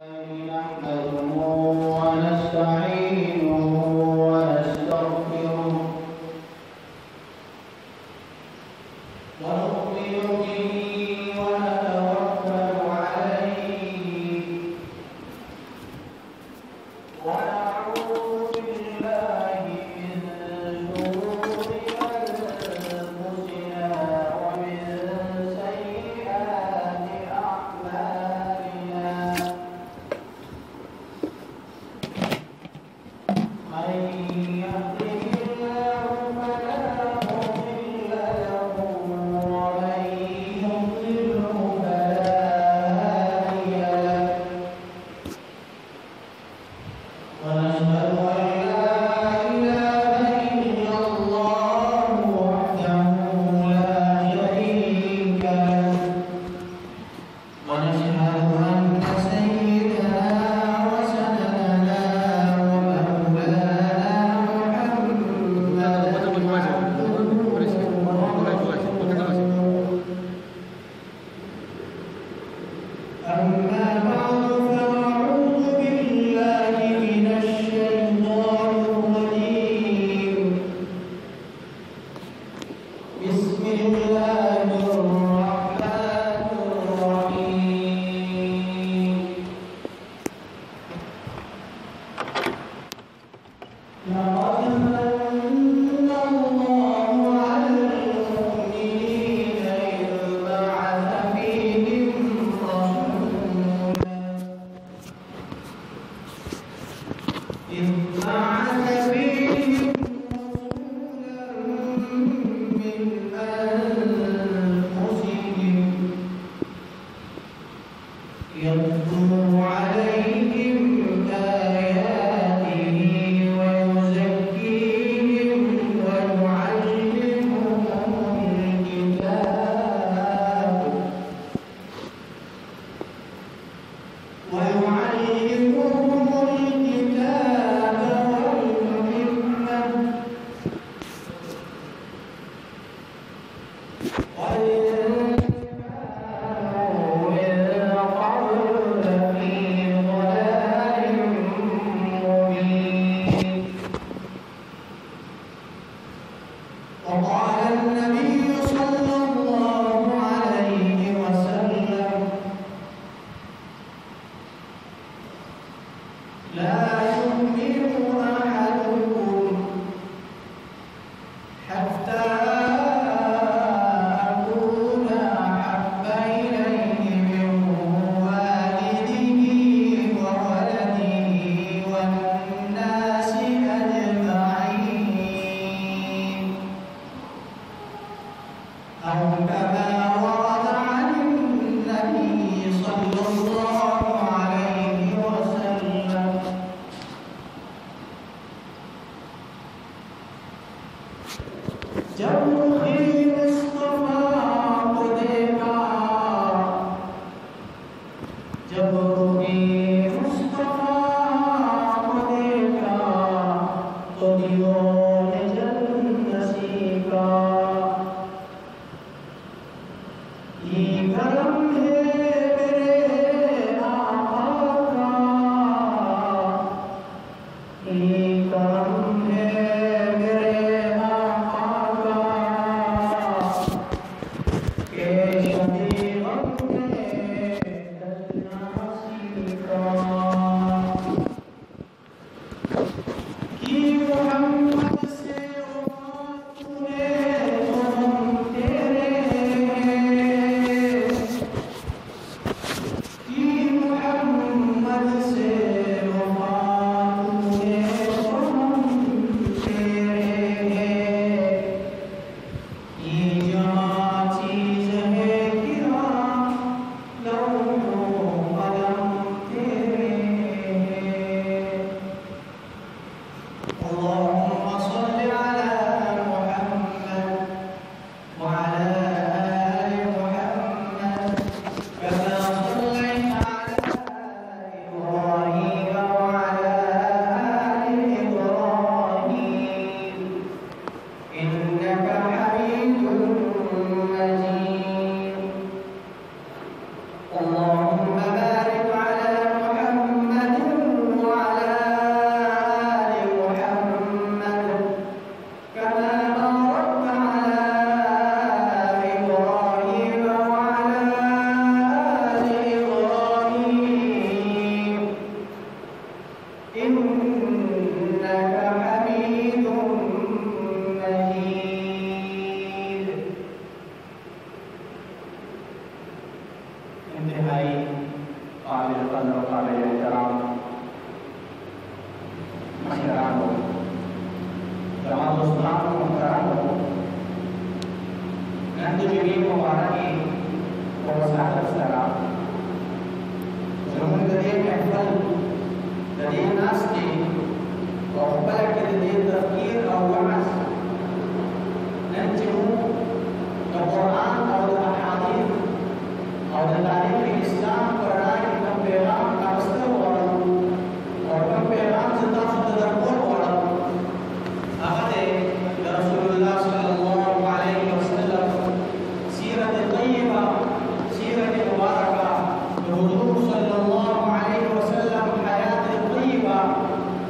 نحمده ونستعينه ونستغفره ونؤمن به ونتوكل عليه ونعوذ بالله من شرور أنفسنا ومن سيئات أعمالنا من يهده الله فلا مضل له ومن يضلله فلا هادي له ونشهد أن لا إله إلا الله وحده لا شريك له ونشهد أن سيدنا وسندنا ومولانا محمدا عبده ورسوله أما بعد فأعوذ بالله من الشيطان الرجيم بسم الله الرحمن الرحيم لقد من الله على المؤمنين إذ بعث فيهم من أنفسهم يتلو عليهم آياته ويزكيهم ويعلمهم الكتاب والحكمة وإن كانوا من قبل لفي ضلال مبين وقال النبي صلى الله عليه وسلم لا يؤمن أحدكم حتى أكون أحب إليه من والده وولده والناس أجمعين أو كما ورد عن النبي صلى الله عليه وسلم जब मुस्तफा को देखा जब मुस्तफा को देखा तो दिलों ने जन्नती का ये करम है मेरे आका का ये करम है मेरे के शबीर में معزز و قابل احترام مشرانو، زما دوستانو محترمو، نن د جمعې مبارکې په وسعت سره زموږ د دې محفل د دې ناستې او خپله کې د دې تفکیر او وعظ نن چې موږ د قرآن او د احادیث او د تاریخ اسلام په رڼا کې کوم پیغام راوستل غواړو او کوم پیغام چې تاسو ته درکول غواړم هغه دی د رسول الله صلی الله علیه وسلم سیرت طیبه، سیرت مبارکه، د حضور صلی الله علیه وسلم حیات طیبه،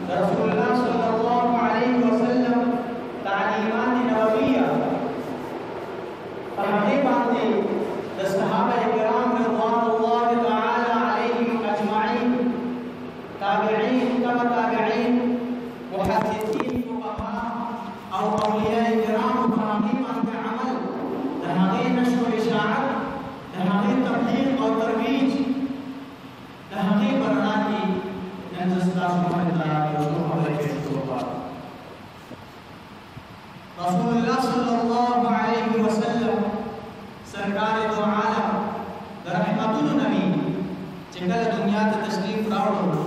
د رسول الله صلی الله علیه وسلم تعلیمات نبویه، په هغې باندې د صحابه کرام رضوان الله تعالی علیهم اجمعین، تابعین، تبع تابعین، محدثین، فقها او اولیاء کرام په هغې باندې عمل، د هغې نشر و اشاعت، د هغې تبلیغ او ترویج، د هغې په رڼا کې نن زه ستاسو مخې ته یو څو خبرې پیښ کوم. رسول الله صلی الله علیه وسلم سرکار دو عالم د رحمتونو نبی چې کله دنیا ته تشریف راوړو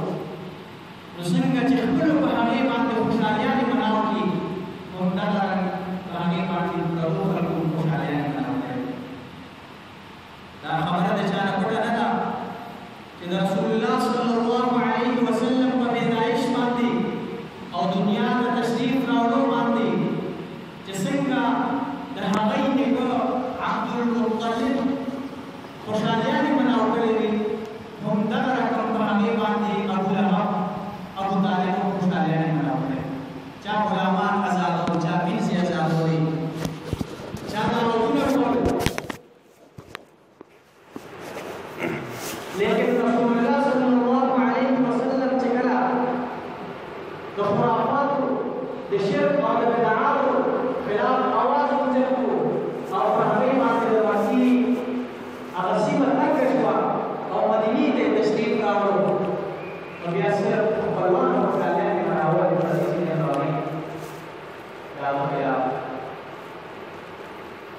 نو څنګه چې خپلو په هغې باندې خوشحالیانې مناو کړي نو همدغه په هغې باندې پردو خلکو خوشحالیانې مناو کړي. دا خبره د چا نه پټه نه ده چې د رسول الله صلی الله علیه وسلم په پیدایش باندې او دنیا ته تشریف راوړو باندې چې څنګه د هغې نیکه عبدالمطلب خوشحالیانې مناو کړې وي همدغه رقم په هغې باندې ابولهب ابو طالب خوشحالیانې مناو کړې. چا غلامان ازادول، چا پیسې ازادولې، چا دعوتونه کول، لیکن رسول الله صلی الله علیه وسلم چې کله د خرافاتو، د شرک او د بدعاتو خلاف اواز اوچت کړو او په هغې باندې د مسیح هغه سیمه تنګه شوه او مدینې ته یې تشریف راوړو نو بیا صرف خپلوانو خوشحالیانې مناولې په دې سیمې باندې دا خلاف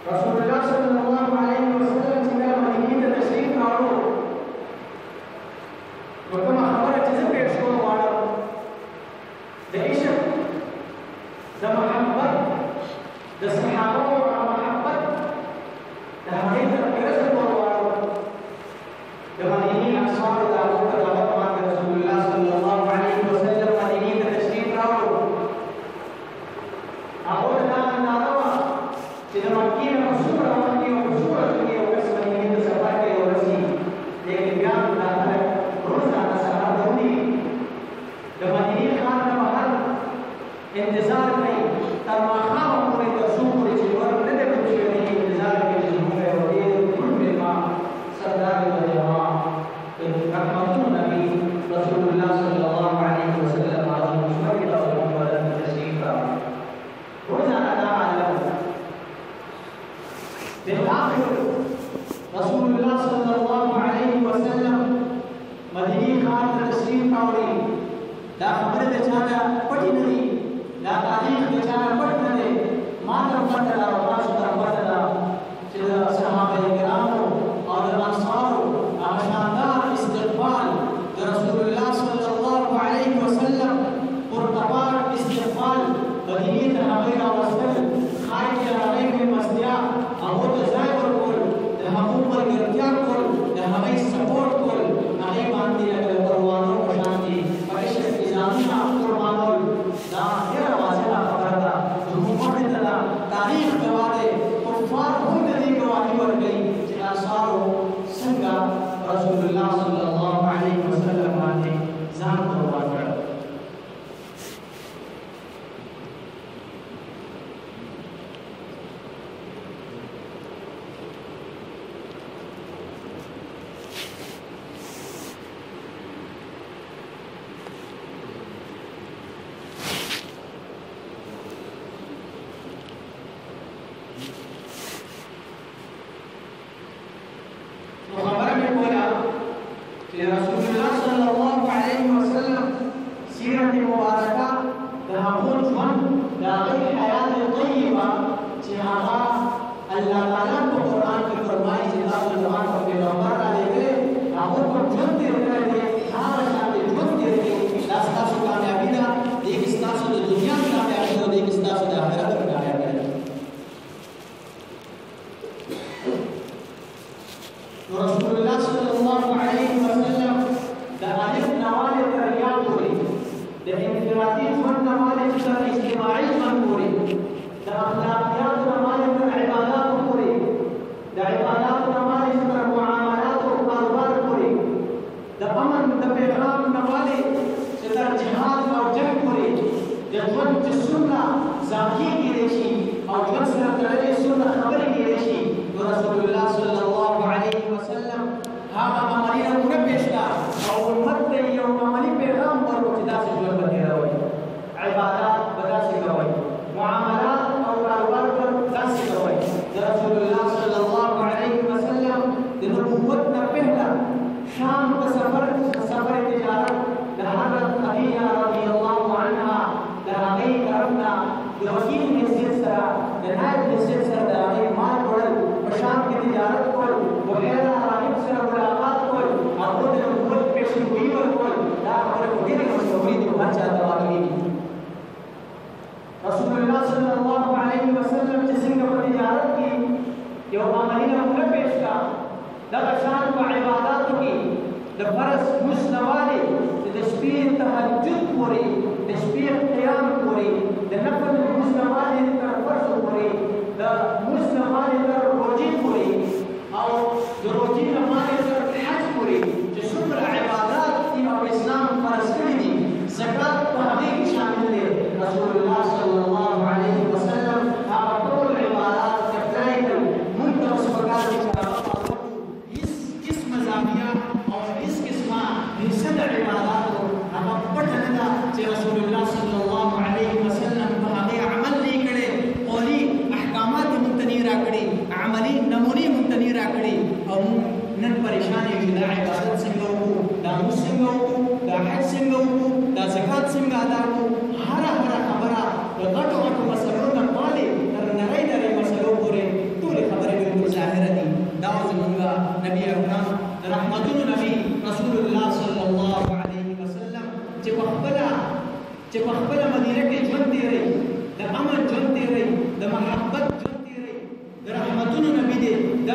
رسول الله صلی الله علیه وسلم چې کله مدینې ته تشریف راوړو نو کومه خبره چې زه پېښ کول غواړم د عشق، د محبت، د صحابو او محبت د هغې تذکره زه کول غواړم. د مدینې انصارو د هغو په دعوت باندې رسول الله صلی الله علیه وسلم مدینې ته تشریف راوړو. هغو ته دا اندازه وه چې د مکې نه په څومره وخت کې او په څومره کې یو کس مدینې ته سفر کوي او رسي، لیکن بیا هم دا خلک روزانه سهار ته ودرېږي، د مدینې ښار نه بهر انتظار کوي تر ماښامه پورې، تر څو پورې چې ور نه دی کوم شوی دی، انتظار کوي چې زموږ یو ډېر دروند مېلمه سردار العلماء رحمتونو نبي رسول الله صلی الله علیه وسلم هغه زموږ مخې ته او زموږ بدن ته تشریف راوړي. روزانه دا عالم بالآخر رسول الله صلی الله علیه وسلم مدینې ښار ته تشریف راوړي. دا خبره د چا نه پټې نه دي، دا تاریخ د چا نه پټ نه دی، ما ته پته ده او تاسو ته پته ده چې د صحابه کرامو او د انصارو هغه شاندار استقبال د رسول الله صلی الله علیه وسلم پرتپاک استقبال مدینې ته هغوی راوستل، ښار کې هغوی مېلمستیا، هغو ته ځای ورکول، د هغو ملګرتیا کول، د هغوی سپورټ کول، هغې باندې لکه د قربانو په شان دي په عشق کې ځانونه قربانول. دا انفرادي ژوند نه والي چې تر اجتماعي ژوند پورې د اخلاقیاتو نه والي تر عباداتو پورې د عباداتو نه والي تر معاملاتو او کاروبار پورې د امن د پیغام نه والي چې تر جهاد او جنګ پورې د ژوند چې څومره ذاتي کېدی شي او ژوند سره تړلې څومره خبرې کېدی شي نو رسول الله صلی الله علیه وسلم هغه عملي نمونه پیش کړه او امت ته یو عملي پیغام ورکړ چې داسې ژوند به تېروئ عبادات به داسې کوئ معاملات او کاروبار به داسې کوئ د رسول الله صلی الله علیه وسلم د نبوت نه پهله شام ته سفر تجارت د حضرت خدیجه رضی الله عنها د هغې طرف نه د وکیل حیثیت سره د نایب حیثیت سره د هغې مال وړل په شام کې تجارت کول بحیره راهب سره ملاقات کول هغو د نبوت پیشنګویي ورکول دا خبره خو ډېرې مشهورې دي هر چا ته معلومېږي رسول الله صلی الله علیه وسلم چې څنګه په تجارت کې یو عملي نمونه پیش کړه دغه شان په عباداتو کې د فرض لمونځ نه والي چې د شپې تهجد پورې د شپې قیام پورې د نفل لمونځ نه والي تر فرض پورې د لمونځ نه والي تر روژې پورې او د روژې نه والي تر حج پورې چې څومره عبادات دي او اسلام فرض کړي دي زکات په هغې کې شامل دی رسول الله صلی الله علیه وسلم هغه ټول عبادات اپلای کړل موږ ته اوس پکار دي چې هغه هېڅ قسمه زاویه او هېڅ قسمه حصه د عباداتو هغه پټه نه ده چې رسول الله صلی الله علیه وسلم په هغې عمل نه یې کړی قولي احکامات یې موږ ته نه راکړي عملي نمونې موږ ته نه راکړي او موږ نن پریشان یو چې دا عبادت څنګه وکړو دا لمونځ څنګه وکړو دا حج څنګه وکړو دا زکات څنګه ادا کړو هره خبره د غټو مسلو نه والي تر نرۍ مسلو پورې ټولې خبرې بالکل ظاهره دي دا زموږ نبي اکرم رحمتونو نبي رسول الله صلی الله علیه وسلم چې په خپله مدینه کې ژوند تېروي د امن ژوند تېروي د محبت ژوند تېروي د رحمتونو نبي دی دا